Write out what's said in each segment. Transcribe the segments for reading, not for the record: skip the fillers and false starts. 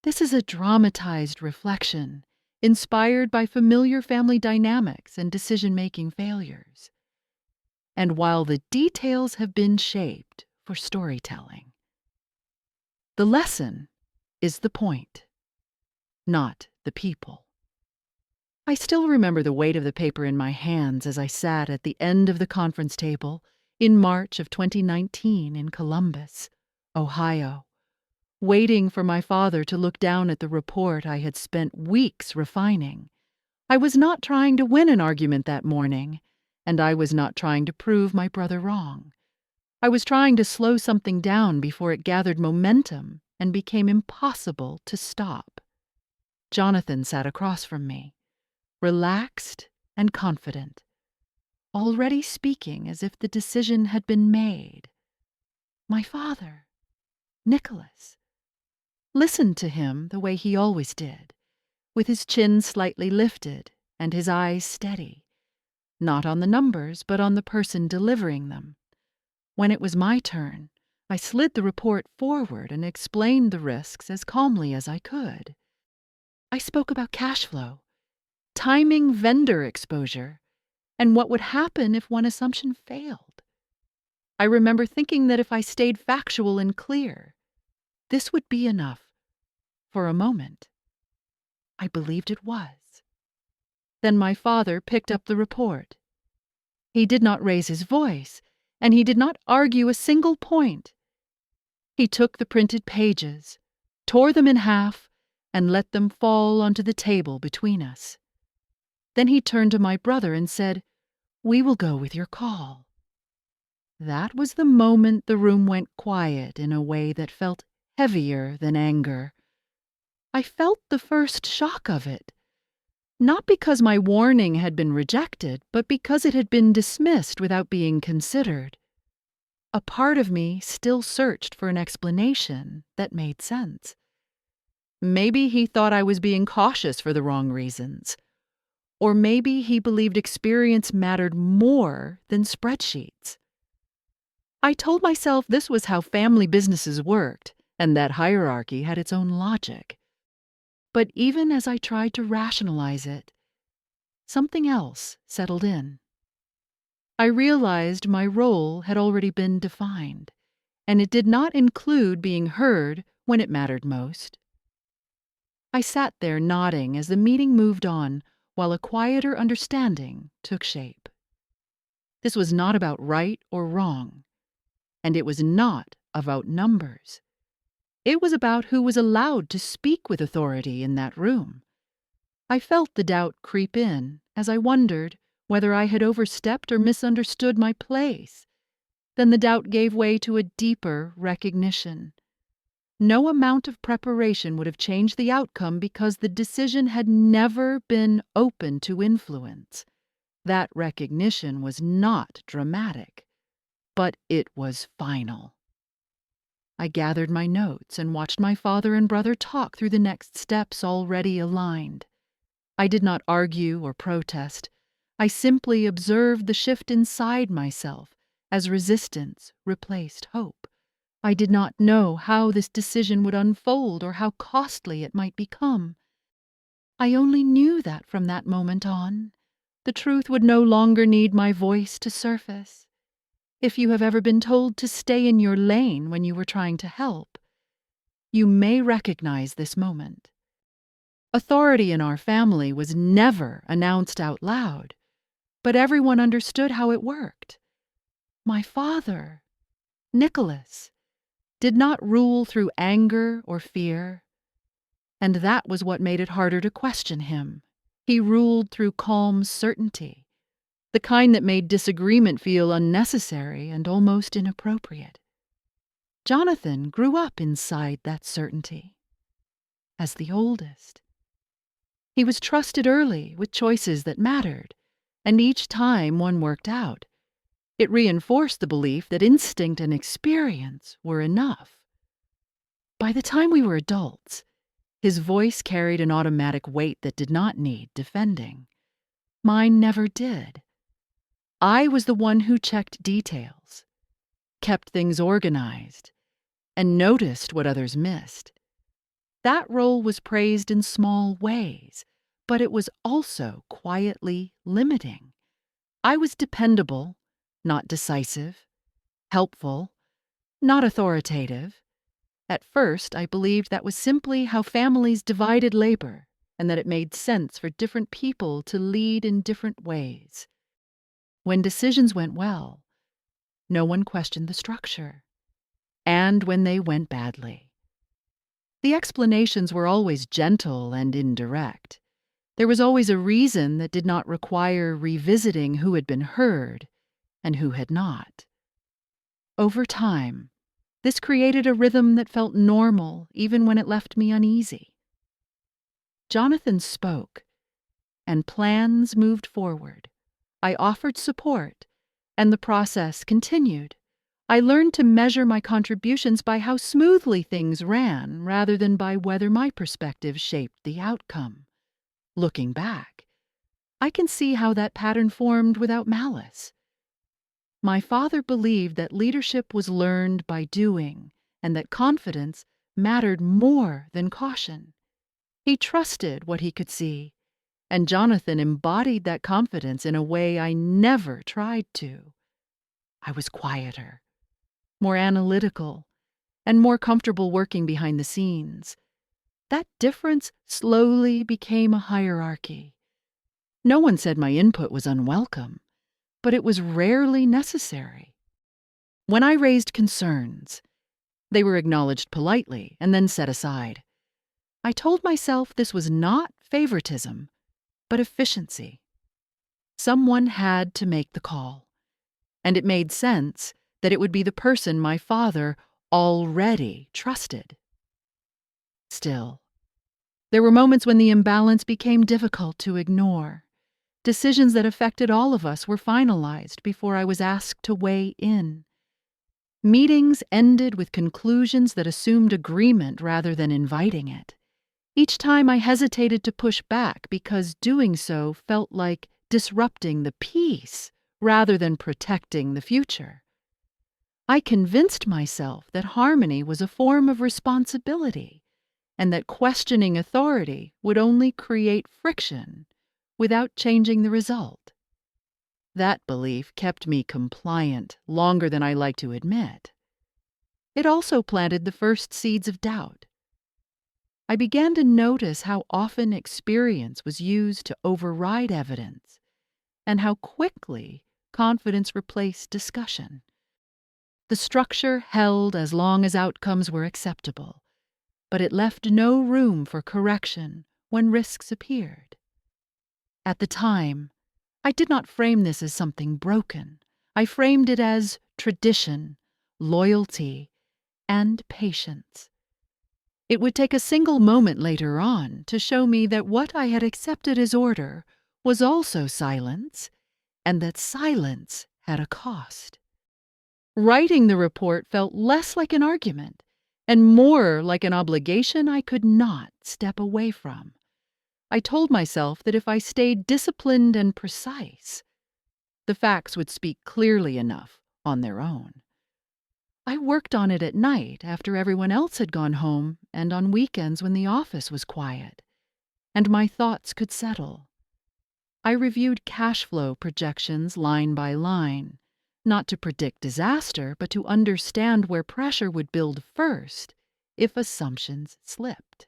This is a dramatized reflection, inspired by familiar family dynamics and decision-making failures. And while the details have been shaped for storytelling, the lesson is the point, not the people. I still remember the weight of the paper in my hands as I sat at the end of the conference table in March of 2019 in Columbus, Ohio, waiting for my father to look down at the report I had spent weeks refining. I was not trying to win an argument that morning, and I was not trying to prove my brother wrong. I was trying to slow something down before it gathered momentum and became impossible to stop. Jonathan sat across from me, relaxed and confident, already speaking as if the decision had been made. My father, Nicholas, listened to him the way he always did, with his chin slightly lifted and his eyes steady, not on the numbers but on the person delivering them. When it was my turn, I slid the report forward and explained the risks as calmly as I could. I spoke about cash flow, timing vendor exposure, and what would happen if one assumption failed. I remember thinking that if I stayed factual and clear, this would be enough. For a moment, I believed it was. Then my father picked up the report. He did not raise his voice, and he did not argue a single point. He took the printed pages, tore them in half, and let them fall onto the table between us. Then he turned to my brother and said, "We will go with your call." That was the moment the room went quiet in a way that felt heavier than anger. I felt the first shock of it, not because my warning had been rejected, but because it had been dismissed without being considered. A part of me still searched for an explanation that made sense. Maybe he thought I was being cautious for the wrong reasons. Or maybe he believed experience mattered more than spreadsheets. I told myself this was how family businesses worked, and that hierarchy had its own logic. But even as I tried to rationalize it, something else settled in. I realized my role had already been defined, and it did not include being heard when it mattered most. I sat there nodding as the meeting moved on, while a quieter understanding took shape. This was not about right or wrong, and it was not about numbers. It was about who was allowed to speak with authority in that room. I felt the doubt creep in as I wondered whether I had overstepped or misunderstood my place. Then the doubt gave way to a deeper recognition. No amount of preparation would have changed the outcome because the decision had never been open to influence. That recognition was not dramatic, but it was final. I gathered my notes and watched my father and brother talk through the next steps already aligned. I did not argue or protest. I simply observed the shift inside myself as resistance replaced hope. I did not know how this decision would unfold or how costly it might become. I only knew that from that moment on, the truth would no longer need my voice to surface. If you have ever been told to stay in your lane when you were trying to help, you may recognize this moment. Authority in our family was never announced out loud, but everyone understood how it worked. My father, Nicholas, did not rule through anger or fear, and that was what made it harder to question him. He ruled through calm certainty, the kind that made disagreement feel unnecessary and almost inappropriate. Jonathan grew up inside that certainty. As the oldest, he was trusted early with choices that mattered, and each time one worked out, it reinforced the belief that instinct and experience were enough. By the time we were adults, his voice carried an automatic weight that did not need defending. Mine never did. I was the one who checked details, kept things organized, and noticed what others missed. That role was praised in small ways, but it was also quietly limiting. I was dependable, not decisive, helpful, not authoritative. At first, I believed that was simply how families divided labor, and that it made sense for different people to lead in different ways. When decisions went well, no one questioned the structure. And when they went badly, the explanations were always gentle and indirect. There was always a reason that did not require revisiting who had been heard and who had not. Over time, this created a rhythm that felt normal even when it left me uneasy. Jonathan spoke, and plans moved forward. I offered support, and the process continued. I learned to measure my contributions by how smoothly things ran rather than by whether my perspective shaped the outcome. Looking back, I can see how that pattern formed without malice. My father believed that leadership was learned by doing, and that confidence mattered more than caution. He trusted what he could see, and Jonathan embodied that confidence in a way I never tried to. I was quieter, more analytical, and more comfortable working behind the scenes. That difference slowly became a hierarchy. No one said my input was unwelcome, but it was rarely necessary. When I raised concerns, they were acknowledged politely and then set aside. I told myself this was not favoritism, but efficiency. Someone had to make the call, and it made sense that it would be the person my father already trusted. Still, there were moments when the imbalance became difficult to ignore. Decisions that affected all of us were finalized before I was asked to weigh in. Meetings ended with conclusions that assumed agreement rather than inviting it. Each time I hesitated to push back because doing so felt like disrupting the peace rather than protecting the future. I convinced myself that harmony was a form of responsibility, and that questioning authority would only create friction without changing the result. That belief kept me compliant longer than I like to admit. It also planted the first seeds of doubt. I began to notice how often experience was used to override evidence, and how quickly confidence replaced discussion. The structure held as long as outcomes were acceptable, but it left no room for correction when risks appeared. At the time, I did not frame this as something broken. I framed it as tradition, loyalty, and patience. It would take a single moment later on to show me that what I had accepted as order was also silence, and that silence had a cost. Writing the report felt less like an argument and more like an obligation I could not step away from. I told myself that if I stayed disciplined and precise, the facts would speak clearly enough on their own. I worked on it at night after everyone else had gone home and on weekends when the office was quiet, and my thoughts could settle. I reviewed cash flow projections line by line, not to predict disaster, but to understand where pressure would build first if assumptions slipped.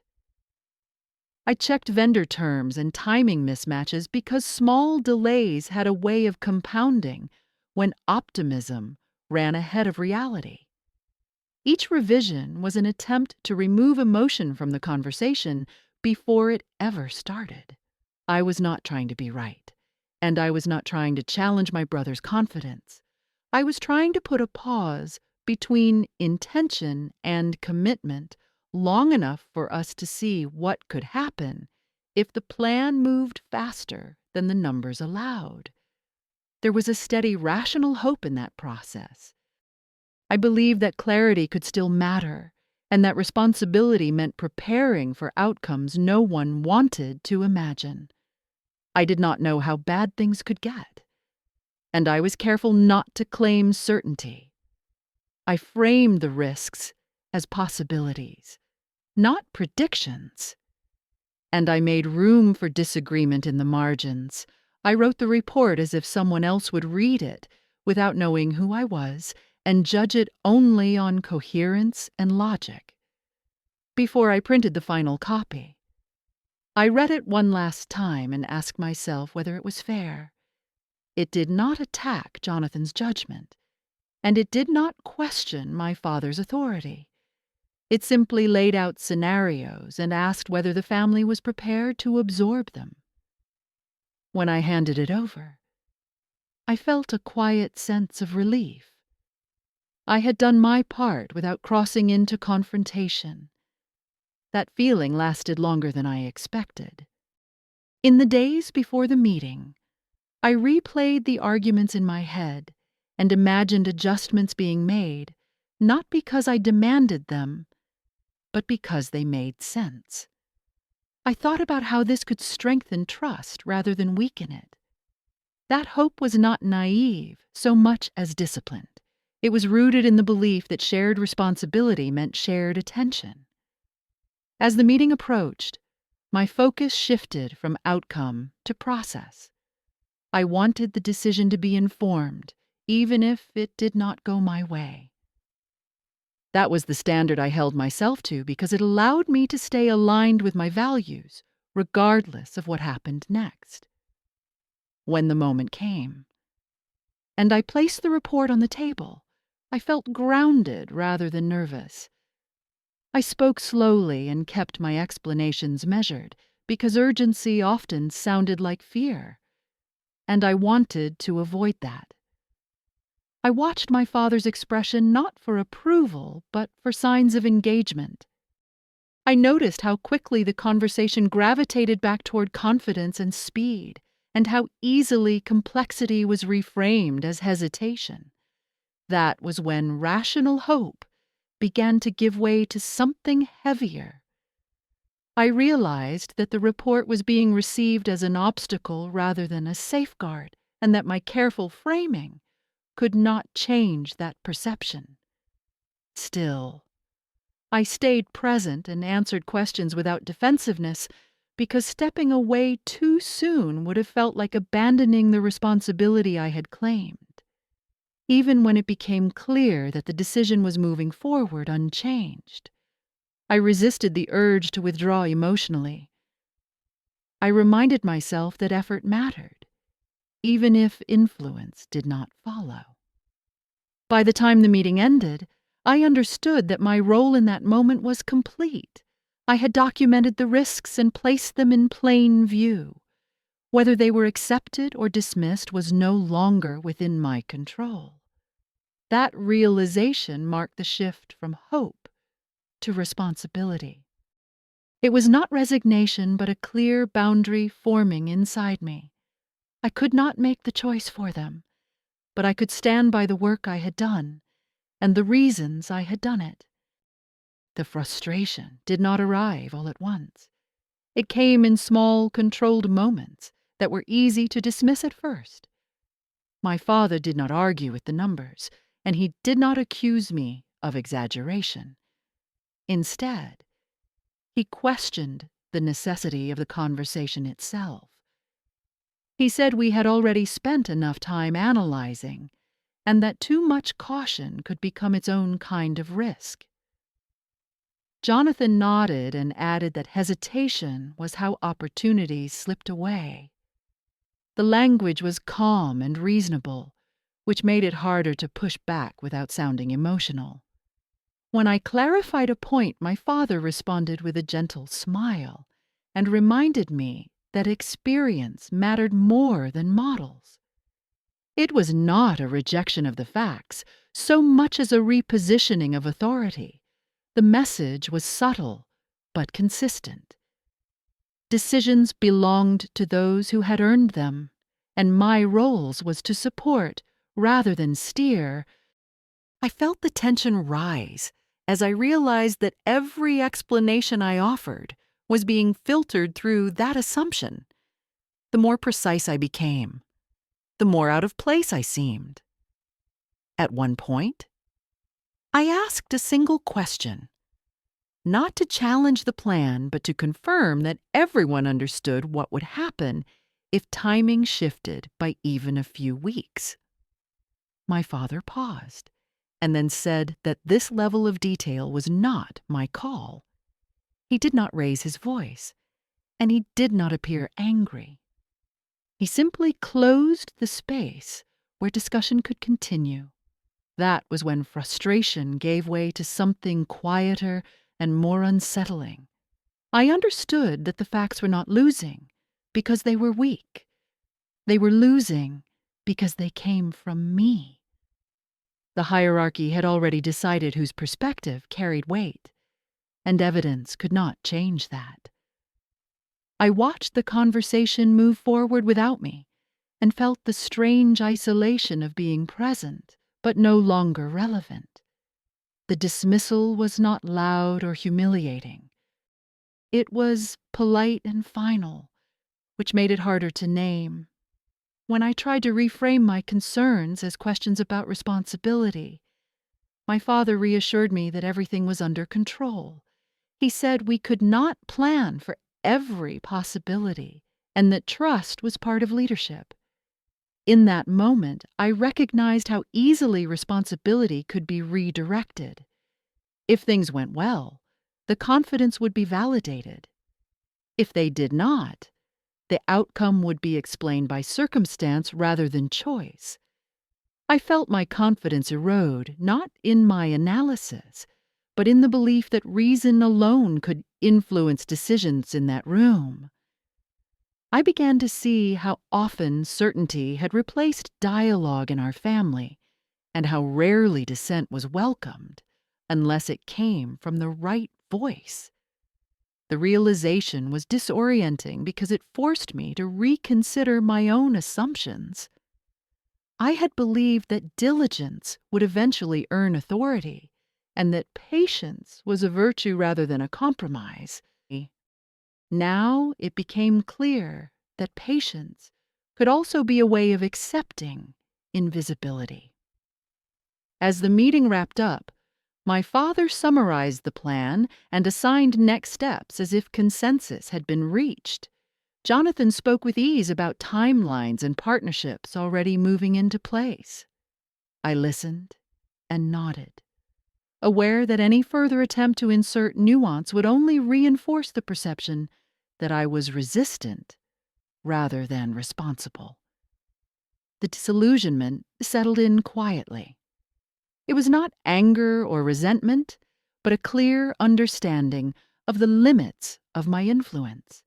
I checked vendor terms and timing mismatches because small delays had a way of compounding when optimism ran ahead of reality. Each revision was an attempt to remove emotion from the conversation before it ever started. I was not trying to be right, and I was not trying to challenge my brother's confidence. I was trying to put a pause between intention and commitment long enough for us to see what could happen if the plan moved faster than the numbers allowed. There was a steady, rational hope in that process. I believed that clarity could still matter, and that responsibility meant preparing for outcomes no one wanted to imagine. I did not know how bad things could get, and I was careful not to claim certainty. I framed the risks as possibilities, not predictions. And I made room for disagreement in the margins. I wrote the report as if someone else would read it, without knowing who I was, and judge it only on coherence and logic. Before I printed the final copy, I read it one last time and asked myself whether it was fair. It did not attack Jonathan's judgment, and it did not question my father's authority. It simply laid out scenarios and asked whether the family was prepared to absorb them. When I handed it over, I felt a quiet sense of relief. I had done my part without crossing into confrontation. That feeling lasted longer than I expected. In the days before the meeting, I replayed the arguments in my head and imagined adjustments being made, not because I demanded them, but because they made sense. I thought about how this could strengthen trust rather than weaken it. That hope was not naive so much as disciplined. It was rooted in the belief that shared responsibility meant shared attention. As the meeting approached, my focus shifted from outcome to process. I wanted the decision to be informed, even if it did not go my way. That was the standard I held myself to because it allowed me to stay aligned with my values, regardless of what happened next. When the moment came, and I placed the report on the table, I felt grounded rather than nervous. I spoke slowly and kept my explanations measured because urgency often sounded like fear, and I wanted to avoid that. I watched my father's expression not for approval, but for signs of engagement. I noticed how quickly the conversation gravitated back toward confidence and speed, and how easily complexity was reframed as hesitation. That was when rational hope began to give way to something heavier. I realized that the report was being received as an obstacle rather than a safeguard, and that my careful framing could not change that perception. Still, I stayed present and answered questions without defensiveness because stepping away too soon would have felt like abandoning the responsibility I had claimed. Even when it became clear that the decision was moving forward unchanged, I resisted the urge to withdraw emotionally. I reminded myself that effort mattered, even if influence did not follow. By the time the meeting ended, I understood that my role in that moment was complete. I had documented the risks and placed them in plain view. Whether they were accepted or dismissed was no longer within my control. That realization marked the shift from hope to responsibility. It was not resignation, but a clear boundary forming inside me. I could not make the choice for them, but I could stand by the work I had done and the reasons I had done it. The frustration did not arrive all at once. It came in small, controlled moments that were easy to dismiss at first. My father did not argue with the numbers, and he did not accuse me of exaggeration. Instead, he questioned the necessity of the conversation itself. He said we had already spent enough time analyzing, and that too much caution could become its own kind of risk. Jonathan nodded and added that hesitation was how opportunities slipped away. The language was calm and reasonable, which made it harder to push back without sounding emotional. When I clarified a point, my father responded with a gentle smile and reminded me that experience mattered more than models. It was not a rejection of the facts, so much as a repositioning of authority. The message was subtle, but consistent. Decisions belonged to those who had earned them, and my role was to support rather than steer. I felt the tension rise as I realized that every explanation I offered was being filtered through that assumption. The more precise I became, the more out of place I seemed. At one point, I asked a single question, not to challenge the plan, but to confirm that everyone understood what would happen if timing shifted by even a few weeks. My father paused and then said that this level of detail was not my call. He did not raise his voice, and he did not appear angry. He simply closed the space where discussion could continue. That was when frustration gave way to something quieter and more unsettling. I understood that the facts were not losing because they were weak. They were losing because they came from me. The hierarchy had already decided whose perspective carried weight, and evidence could not change that. I watched the conversation move forward without me and felt the strange isolation of being present, but no longer relevant. The dismissal was not loud or humiliating. It was polite and final, which made it harder to name. When I tried to reframe my concerns as questions about responsibility, my father reassured me that everything was under control. He said we could not plan for every possibility and that trust was part of leadership. In that moment, I recognized how easily responsibility could be redirected. If things went well, the confidence would be validated. If they did not, the outcome would be explained by circumstance rather than choice. I felt my confidence erode, not in my analysis, but in the belief that reason alone could influence decisions in that room. I began to see how often certainty had replaced dialogue in our family, and how rarely dissent was welcomed unless it came from the right voice. The realization was disorienting because it forced me to reconsider my own assumptions. I had believed that diligence would eventually earn authority, and that patience was a virtue rather than a compromise. Now it became clear that patience could also be a way of accepting invisibility. As the meeting wrapped up, my father summarized the plan and assigned next steps as if consensus had been reached. Jonathan spoke with ease about timelines and partnerships already moving into place. I listened and nodded, aware that any further attempt to insert nuance would only reinforce the perception that I was resistant rather than responsible. The disillusionment settled in quietly. It was not anger or resentment, but a clear understanding of the limits of my influence.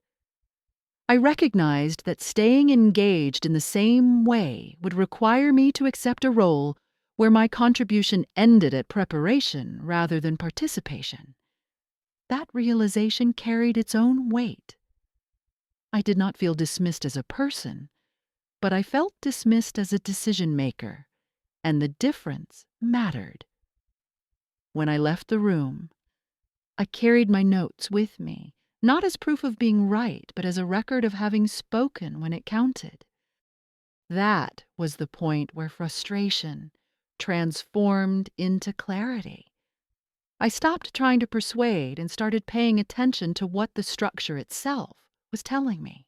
I recognized that staying engaged in the same way would require me to accept a role where my contribution ended at preparation rather than participation. That realization carried its own weight. I did not feel dismissed as a person, but I felt dismissed as a decision maker, and the difference mattered. When I left the room, I carried my notes with me, not as proof of being right, but as a record of having spoken when it counted. That was the point where frustration transformed into clarity. I stopped trying to persuade and started paying attention to what the structure itself was telling me.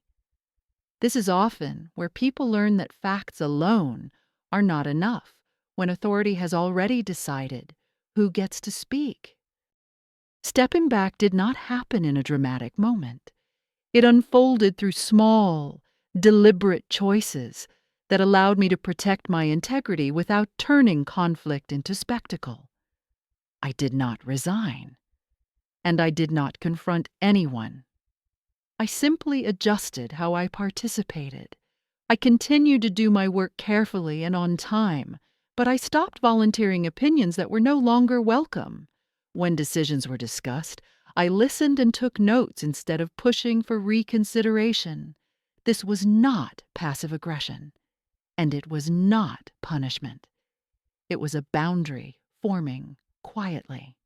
This is often where people learn that facts alone are not enough when authority has already decided who gets to speak. Stepping back did not happen in a dramatic moment. It unfolded through small, deliberate choices that allowed me to protect my integrity without turning conflict into spectacle. I did not resign, and I did not confront anyone. I simply adjusted how I participated. I continued to do my work carefully and on time, but I stopped volunteering opinions that were no longer welcome. When decisions were discussed, I listened and took notes instead of pushing for reconsideration. This was not passive aggression, and it was not punishment. It was a boundary forming quietly.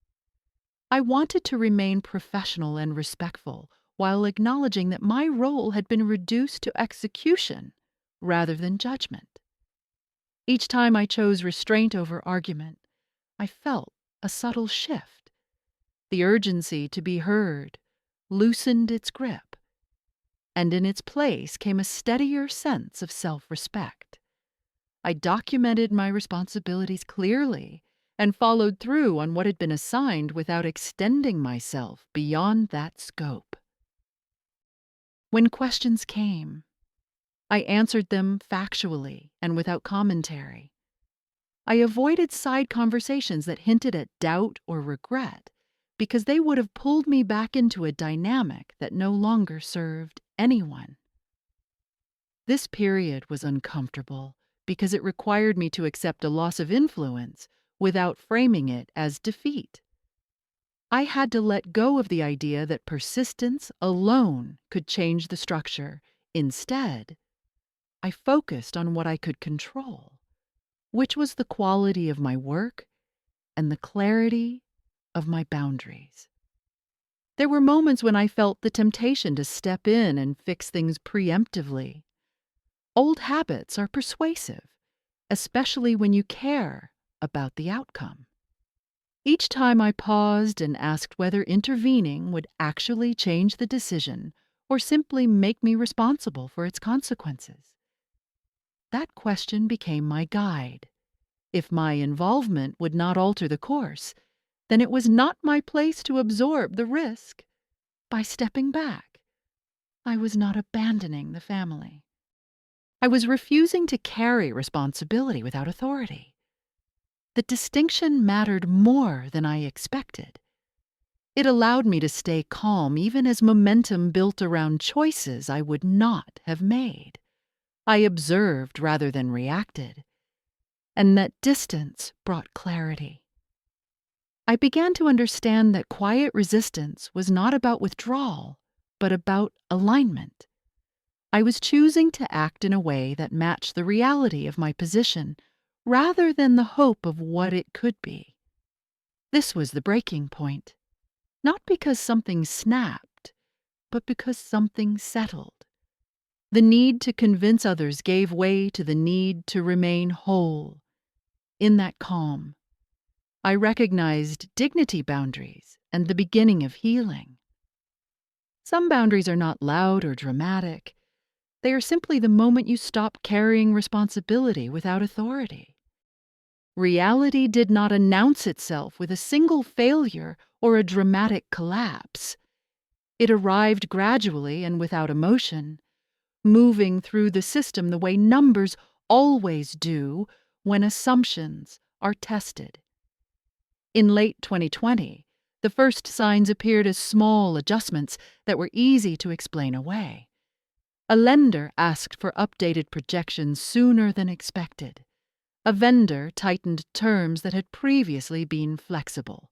I wanted to remain professional and respectful while acknowledging that my role had been reduced to execution rather than judgment. Each time I chose restraint over argument, I felt a subtle shift. The urgency to be heard loosened its grip, and in its place came a steadier sense of self-respect. I documented my responsibilities clearly and followed through on what had been assigned without extending myself beyond that scope. When questions came, I answered them factually and without commentary. I avoided side conversations that hinted at doubt or regret because they would have pulled me back into a dynamic that no longer served anyone. This period was uncomfortable because it required me to accept a loss of influence without framing it as defeat. I had to let go of the idea that persistence alone could change the structure. Instead, I focused on what I could control, which was the quality of my work and the clarity of my boundaries. There were moments when I felt the temptation to step in and fix things preemptively. Old habits are persuasive, especially when you care about the outcome. Each time I paused and asked whether intervening would actually change the decision or simply make me responsible for its consequences. That question became my guide. If my involvement would not alter the course, then it was not my place to absorb the risk. By stepping back, I was not abandoning the family. I was refusing to carry responsibility without authority. The distinction mattered more than I expected. It allowed me to stay calm even as momentum built around choices I would not have made. I observed rather than reacted, and that distance brought clarity. I began to understand that quiet resistance was not about withdrawal, but about alignment. I was choosing to act in a way that matched the reality of my position rather than the hope of what it could be. This was the breaking point, not because something snapped, but because something settled. The need to convince others gave way to the need to remain whole. In that calm, I recognized dignity boundaries and the beginning of healing. Some boundaries are not loud or dramatic. They are simply the moment you stop carrying responsibility without authority. Reality did not announce itself with a single failure or a dramatic collapse. It arrived gradually and without emotion, moving through the system the way numbers always do when assumptions are tested. In late 2020, the first signs appeared as small adjustments that were easy to explain away. A lender asked for updated projections sooner than expected. A vendor tightened terms that had previously been flexible.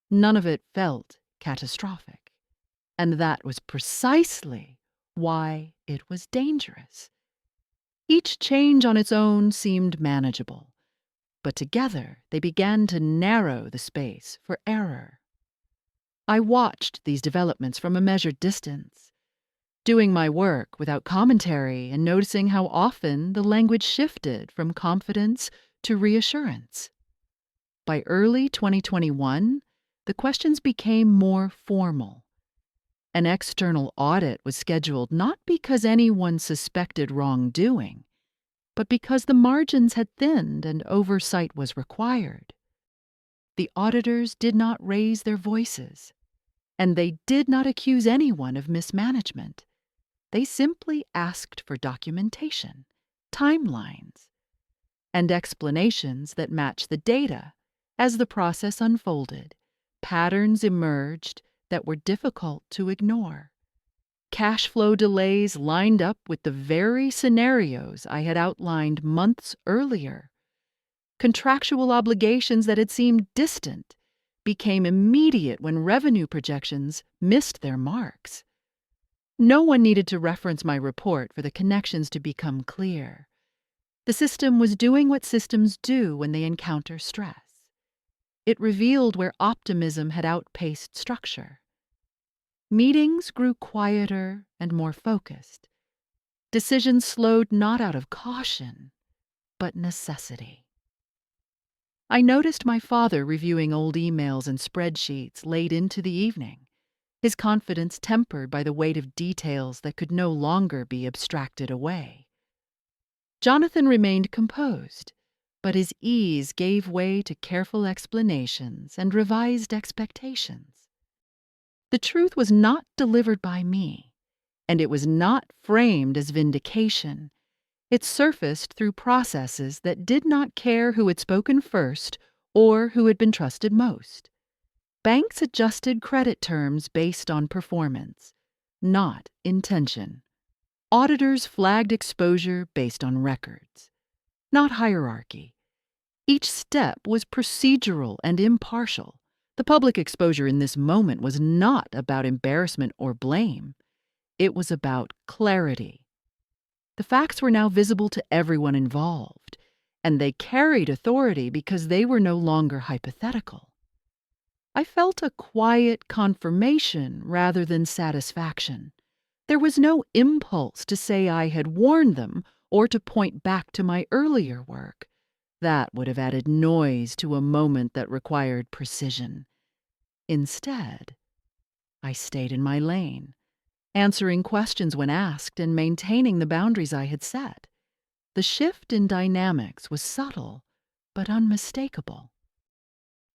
None of it felt catastrophic, and that was precisely why it was dangerous. Each change on its own seemed manageable, but together they began to narrow the space for error. I watched these developments from a measured distance, doing my work without commentary and noticing how often the language shifted from confidence to reassurance. By early 2021, the questions became more formal. An external audit was scheduled not because anyone suspected wrongdoing, but because the margins had thinned and oversight was required. The auditors did not raise their voices, and they did not accuse anyone of mismanagement. They simply asked for documentation, timelines, and explanations that matched the data. As the process unfolded, patterns emerged that were difficult to ignore. Cash flow delays lined up with the very scenarios I had outlined months earlier. Contractual obligations that had seemed distant became immediate when revenue projections missed their marks. No one needed to reference my report for the connections to become clear. The system was doing what systems do when they encounter stress. It revealed where optimism had outpaced structure. Meetings grew quieter and more focused. Decisions slowed not out of caution, but necessity. I noticed my father reviewing old emails and spreadsheets late into the evening, his confidence tempered by the weight of details that could no longer be abstracted away. Jonathan remained composed, but his ease gave way to careful explanations and revised expectations. The truth was not delivered by me, and it was not framed as vindication. It surfaced through processes that did not care who had spoken first or who had been trusted most. Banks adjusted credit terms based on performance, not intention. Auditors flagged exposure based on records, not hierarchy. Each step was procedural and impartial. The public exposure in this moment was not about embarrassment or blame. It was about clarity. The facts were now visible to everyone involved, and they carried authority because they were no longer hypothetical. I felt a quiet confirmation rather than satisfaction. There was no impulse to say I had warned them or to point back to my earlier work. That would have added noise to a moment that required precision. Instead, I stayed in my lane, answering questions when asked and maintaining the boundaries I had set. The shift in dynamics was subtle, but unmistakable.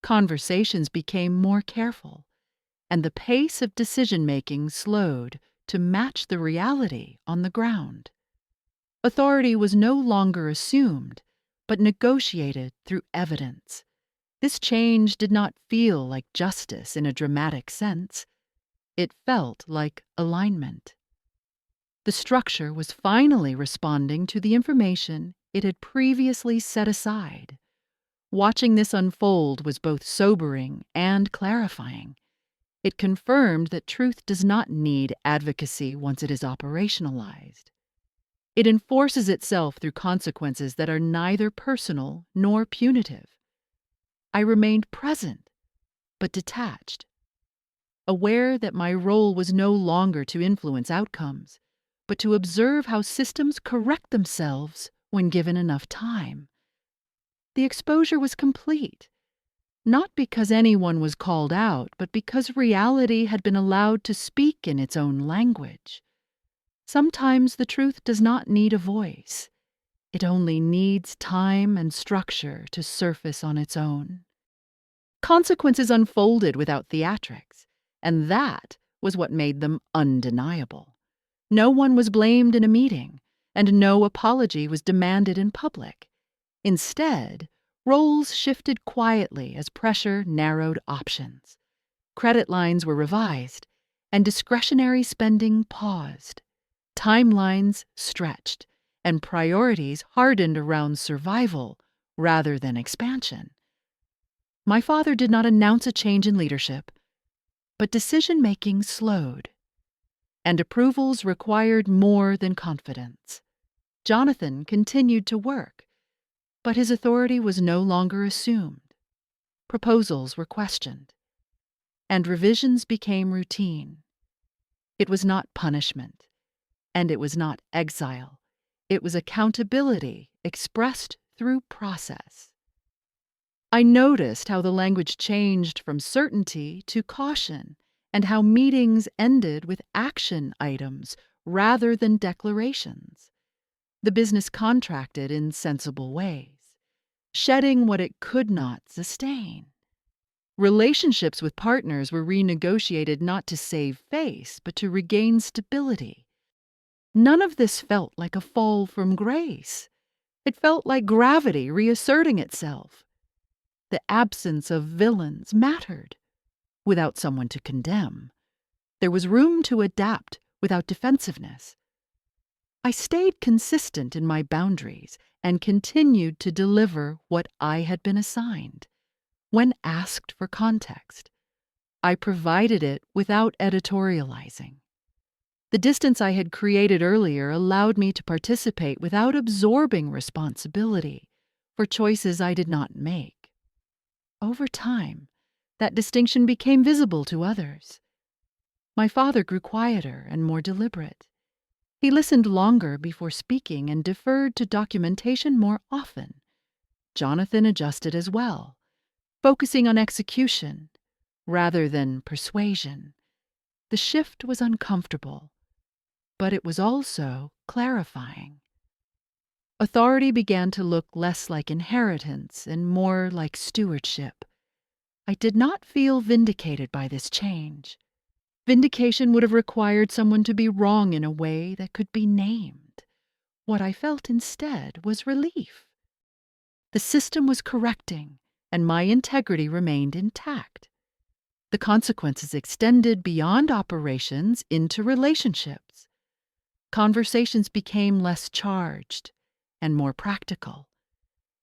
Conversations became more careful, and the pace of decision-making slowed to match the reality on the ground. Authority was no longer assumed, but negotiated through evidence. This change did not feel like justice in a dramatic sense. It felt like alignment. The structure was finally responding to the information it had previously set aside. Watching this unfold was both sobering and clarifying. It confirmed that truth does not need advocacy once it is operationalized. It enforces itself through consequences that are neither personal nor punitive. I remained present, but detached, aware that my role was no longer to influence outcomes, but to observe how systems correct themselves when given enough time. The exposure was complete, not because anyone was called out, but because reality had been allowed to speak in its own language. Sometimes the truth does not need a voice. It only needs time and structure to surface on its own. Consequences unfolded without theatrics, and that was what made them undeniable. No one was blamed in a meeting, and no apology was demanded in public. Instead, roles shifted quietly as pressure narrowed options. Credit lines were revised, and discretionary spending paused. Timelines stretched, and priorities hardened around survival rather than expansion. My father did not announce a change in leadership, but decision-making slowed, and approvals required more than confidence. Jonathan continued to work, but his authority was no longer assumed. Proposals were questioned, and revisions became routine. It was not punishment, and it was not exile. It was accountability expressed through process. I noticed how the language changed from certainty to caution, and how meetings ended with action items rather than declarations. The business contracted in sensible ways, shedding what it could not sustain. Relationships with partners were renegotiated not to save face, but to regain stability. None of this felt like a fall from grace. It felt like gravity reasserting itself. The absence of villains mattered. Without someone to condemn, there was room to adapt without defensiveness. I stayed consistent in my boundaries and continued to deliver what I had been assigned. When asked for context, I provided it without editorializing. The distance I had created earlier allowed me to participate without absorbing responsibility for choices I did not make. Over time, that distinction became visible to others. My father grew quieter and more deliberate. He listened longer before speaking and deferred to documentation more often. Jonathan adjusted as well, focusing on execution rather than persuasion. The shift was uncomfortable, but it was also clarifying. Authority began to look less like inheritance and more like stewardship. I did not feel vindicated by this change. Vindication would have required someone to be wrong in a way that could be named. What I felt instead was relief. The system was correcting, and my integrity remained intact. The consequences extended beyond operations into relationships. Conversations became less charged and more practical.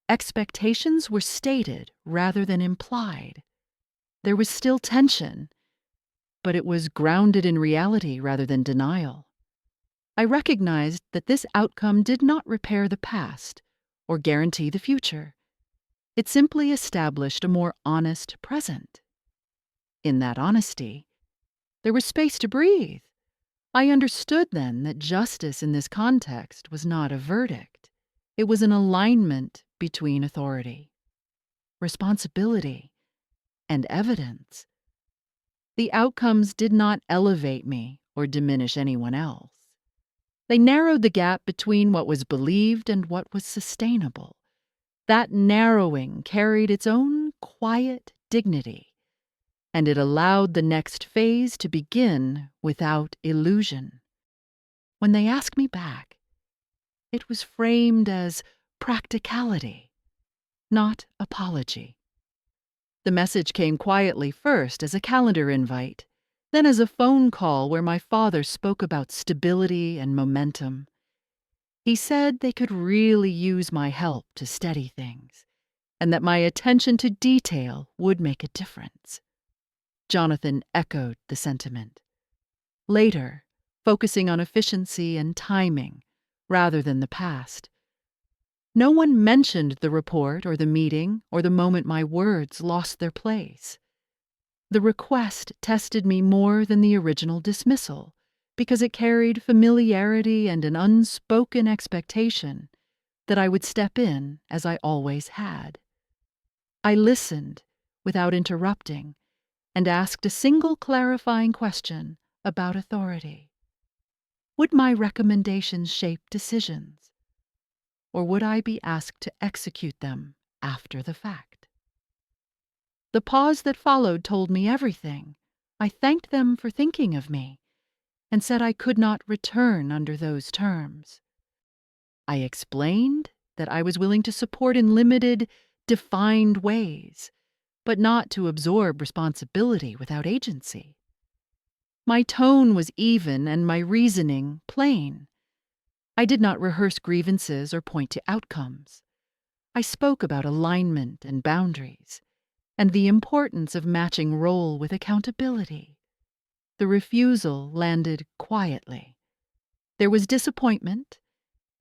Expectations were stated rather than implied. There was still tension, but it was grounded in reality rather than denial. I recognized that this outcome did not repair the past or guarantee the future. It simply established a more honest present. In that honesty, there was space to breathe. I understood then that justice in this context was not a verdict. It was an alignment between authority, responsibility, and evidence. The outcomes did not elevate me or diminish anyone else. They narrowed the gap between what was believed and what was sustainable. That narrowing carried its own quiet dignity, and it allowed the next phase to begin without illusion. When they asked me back, it was framed as practicality, not apology. The message came quietly first as a calendar invite, then as a phone call where my father spoke about stability and momentum. He said they could really use my help to steady things, and that my attention to detail would make a difference. Jonathan echoed the sentiment. Later, focusing on efficiency and timing rather than the past. No one mentioned the report or the meeting or the moment my words lost their place. The request tested me more than the original dismissal because it carried familiarity and an unspoken expectation that I would step in as I always had. I listened without interrupting and asked a single clarifying question about authority. Would my recommendations shape decisions, or would I be asked to execute them after the fact? The pause that followed told me everything. I thanked them for thinking of me and said I could not return under those terms. I explained that I was willing to support in limited, defined ways, but not to absorb responsibility without agency. My tone was even and my reasoning plain. I did not rehearse grievances or point to outcomes. I spoke about alignment and boundaries, and the importance of matching role with accountability. The refusal landed quietly. There was disappointment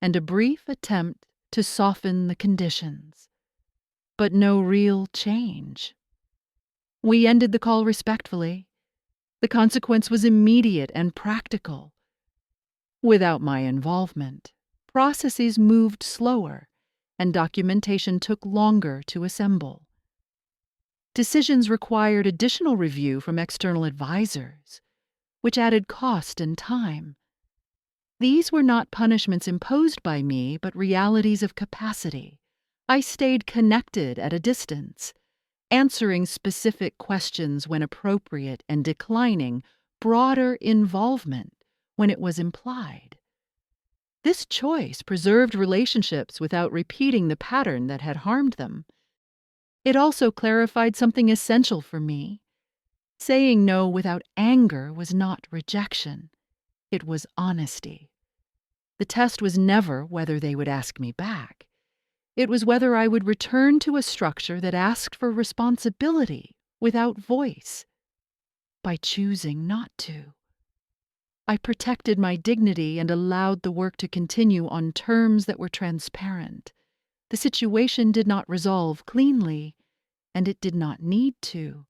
and a brief attempt to soften the conditions, but no real change. We ended the call respectfully. The consequence was immediate and practical. Without my involvement, processes moved slower and documentation took longer to assemble. Decisions required additional review from external advisors, which added cost and time. These were not punishments imposed by me, but realities of capacity. I stayed connected at a distance, answering specific questions when appropriate and declining broader involvement when it was implied. This choice preserved relationships without repeating the pattern that had harmed them. It also clarified something essential for me. Saying no without anger was not rejection. It was honesty. The test was never whether they would ask me back. It was whether I would return to a structure that asked for responsibility without voice. By choosing not to, I protected my dignity and allowed the work to continue on terms that were transparent. The situation did not resolve cleanly, and it did not need to.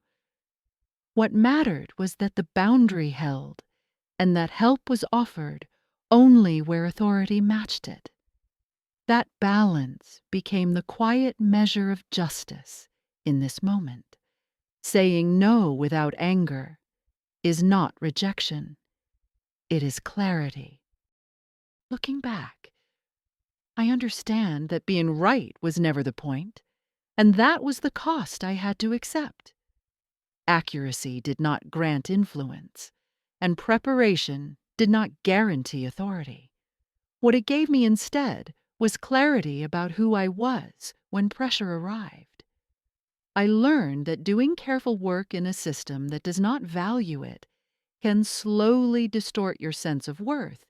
What mattered was that the boundary held, and that help was offered only where authority matched it. That balance became the quiet measure of justice in this moment. Saying no without anger is not rejection, it is clarity. Looking back, I understand that being right was never the point, and that was the cost I had to accept. Accuracy did not grant influence, and preparation did not guarantee authority. What it gave me instead was clarity about who I was when pressure arrived. I learned that doing careful work in a system that does not value it can slowly distort your sense of worth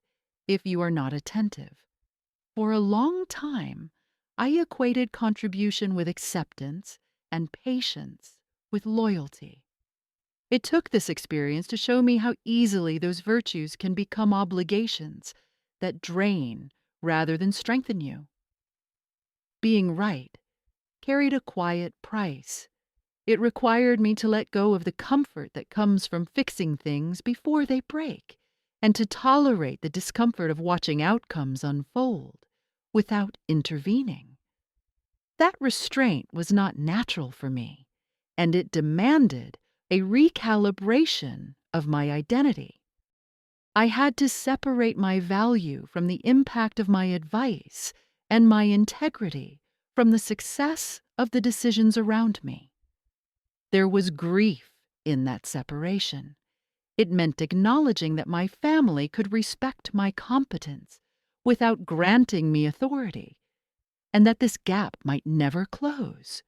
if you are not attentive. For a long time, I equated contribution with acceptance and patience with loyalty. It took this experience to show me how easily those virtues can become obligations that drain rather than strengthen you. Being right carried a quiet price. It required me to let go of the comfort that comes from fixing things before they break, and to tolerate the discomfort of watching outcomes unfold without intervening. That restraint was not natural for me, and it demanded a recalibration of my identity. I had to separate my value from the impact of my advice and my integrity from the success of the decisions around me. There was grief in that separation. It meant acknowledging that my family could respect my competence without granting me authority, and that this gap might never close.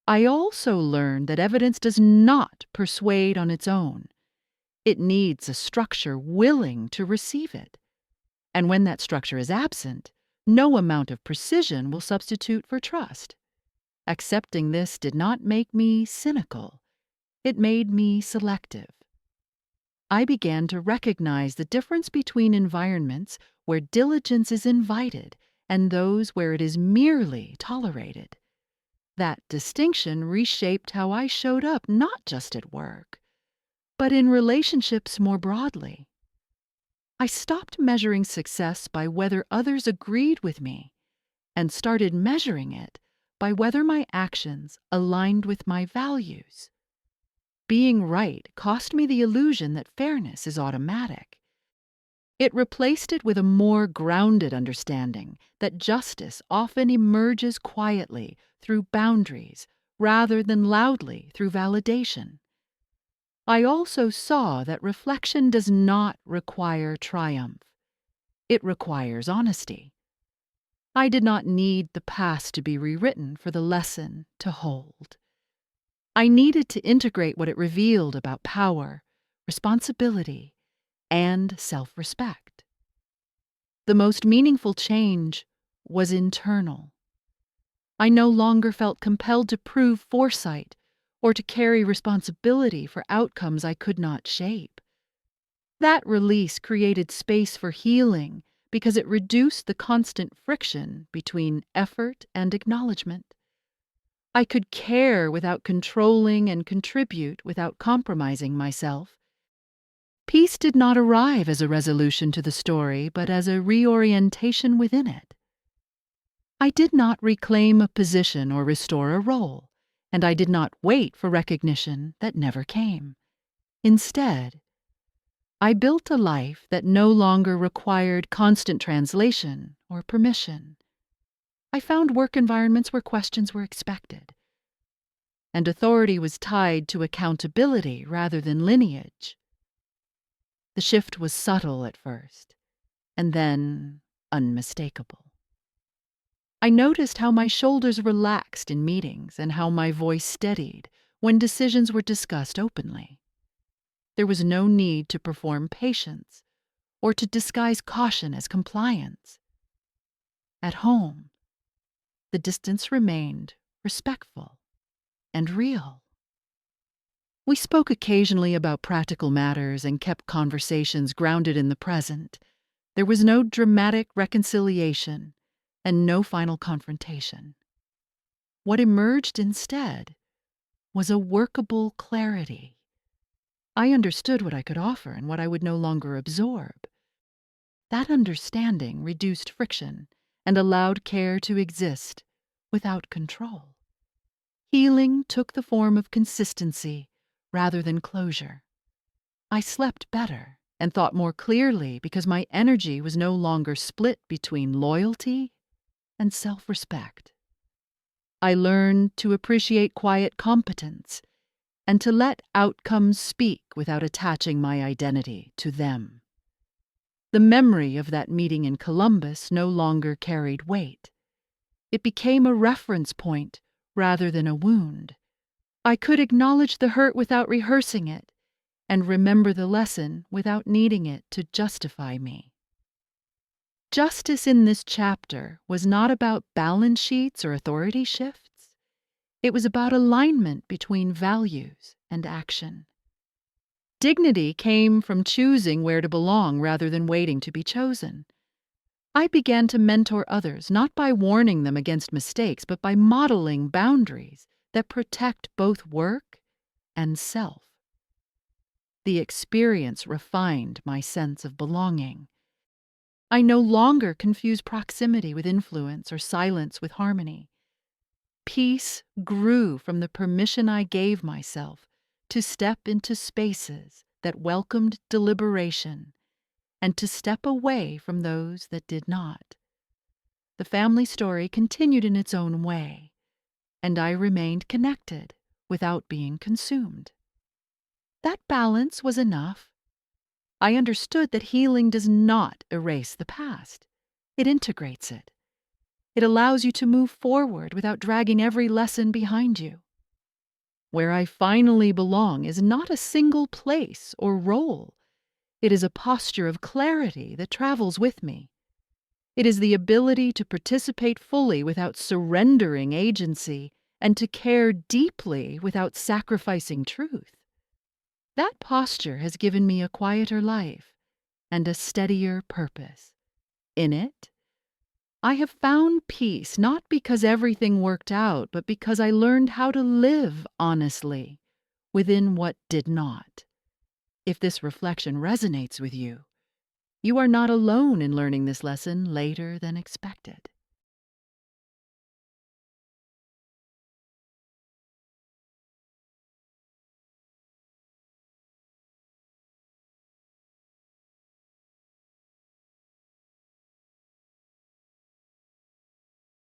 I also learned that evidence does not persuade on its own. It needs a structure willing to receive it. And when that structure is absent, no amount of precision will substitute for trust. Accepting this did not make me cynical. It made me selective. I began to recognize the difference between environments where diligence is invited and those where it is merely tolerated. That distinction reshaped how I showed up not just at work, but in relationships more broadly. I stopped measuring success by whether others agreed with me and started measuring it by whether my actions aligned with my values. Being right cost me the illusion that fairness is automatic. It replaced it with a more grounded understanding that justice often emerges quietly through boundaries rather than loudly through validation. I also saw that reflection does not require triumph. It requires honesty. I did not need the past to be rewritten for the lesson to hold. I needed to integrate what it revealed about power, responsibility, and self-respect. The most meaningful change was internal. I no longer felt compelled to prove foresight or to carry responsibility for outcomes I could not shape. That release created space for healing because it reduced the constant friction between effort and acknowledgement. I could care without controlling and contribute without compromising myself. Peace did not arrive as a resolution to the story, but as a reorientation within it. I did not reclaim a position or restore a role, and I did not wait for recognition that never came. Instead, I built a life that no longer required constant translation or permission. I found work environments where questions were expected, and authority was tied to accountability rather than lineage. The shift was subtle at first, and then unmistakable. I noticed how my shoulders relaxed in meetings and how my voice steadied when decisions were discussed openly. There was no need to perform patience or to disguise caution as compliance. At home, the distance remained respectful and real. We spoke occasionally about practical matters and kept conversations grounded in the present. There was no dramatic reconciliation and no final confrontation. What emerged instead was a workable clarity. I understood what I could offer and what I would no longer absorb. That understanding reduced friction and allowed care to exist without control. Healing took the form of consistency rather than closure. I slept better and thought more clearly because my energy was no longer split between loyalty and self-respect. I learned to appreciate quiet competence and to let outcomes speak without attaching my identity to them. The memory of that meeting in Columbus no longer carried weight. It became a reference point rather than a wound. I could acknowledge the hurt without rehearsing it and remember the lesson without needing it to justify me. Justice in this chapter was not about balance sheets or authority shifts. It was about alignment between values and action. Dignity came from choosing where to belong rather than waiting to be chosen. I began to mentor others not by warning them against mistakes, but by modeling boundaries that protect both work and self. The experience refined my sense of belonging. I no longer confuse proximity with influence or silence with harmony. Peace grew from the permission I gave myself to step into spaces that welcomed deliberation and to step away from those that did not. The family story continued in its own way, and I remained connected without being consumed. That balance was enough. I understood that healing does not erase the past. It integrates it. It allows you to move forward without dragging every lesson behind you. Where I finally belong is not a single place or role. It is a posture of clarity that travels with me. It is the ability to participate fully without surrendering agency and to care deeply without sacrificing truth. That posture has given me a quieter life and a steadier purpose. In it, I have found peace not because everything worked out, but because I learned how to live honestly within what did not. If this reflection resonates with you, you are not alone in learning this lesson later than expected.